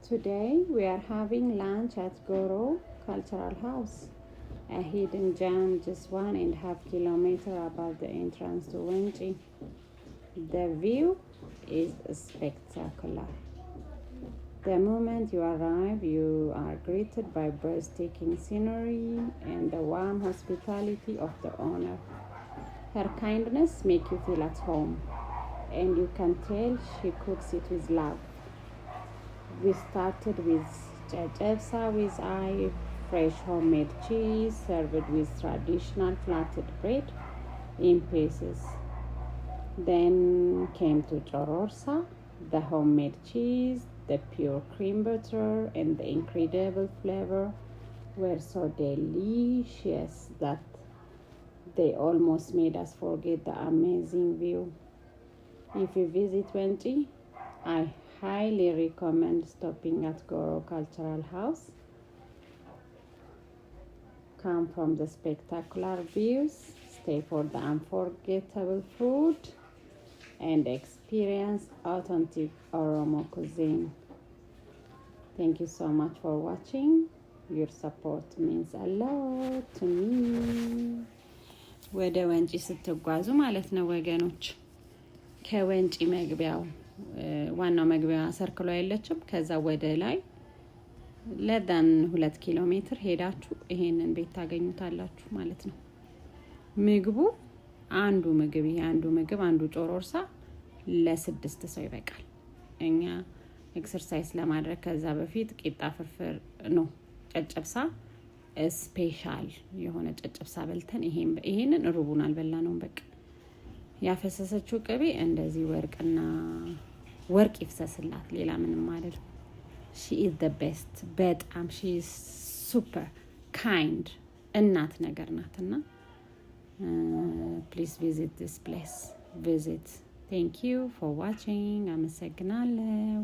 Today we are having lunch at Goro Cultural House, a hidden gem just 1.5 kilometers above the entrance to Wenchi. The view is spectacular. The moment you arrive, you are greeted by breathtaking scenery and the warm hospitality of the owner. Her kindness makes you feel at home, and you can tell she cooks it with love. We started with caccabsa with fresh homemade cheese served with traditional flatted bread in pieces. Then came to chororsa, the homemade cheese, the pure cream butter, and the incredible flavor were so delicious that they almost made us forget the amazing view. If you visit Wenchi, I highly recommend stopping at Goro Cultural House. Come from the spectacular views, stay for the unforgettable food, and experience authentic Oromo cuisine. Thank you so much for watching. Your support means a lot to me. ወደ ወንጪ ስትጓዙ ማለት ነው ወገኖች ከወንጪ መግቢያው ዋናው መግቢያ ሰርክሏ የለችም ከዛ ወደ ላይ ለዳን 2 ኪሎ ሜትር ሄዳችሁ ይሄንን ቤት ታገኙታላችሁ ማለት ነው ምግቡ አንዱ ምግብ ጮሮርሳ ለስድስት ሰው ይበቃል እኛ ኤክሰርሳይዝ ለማድረግ ከዛ በፊት ቂጣ ፍርፍር ነው ጨጨብሳ ስፔሻል የሆነ ጨጨብሳ በልተን ይሄንን ሩቡን አልበላነው በቃ ያፈሰሰችው ቅቤ እንደዚህ ወርቅ ይፍሰስላት ሌላ ምንም አይደል she is the best በጣም she is super kind እናት ነገር ናትና please visit this place thank you for watching አመሰግናለሁ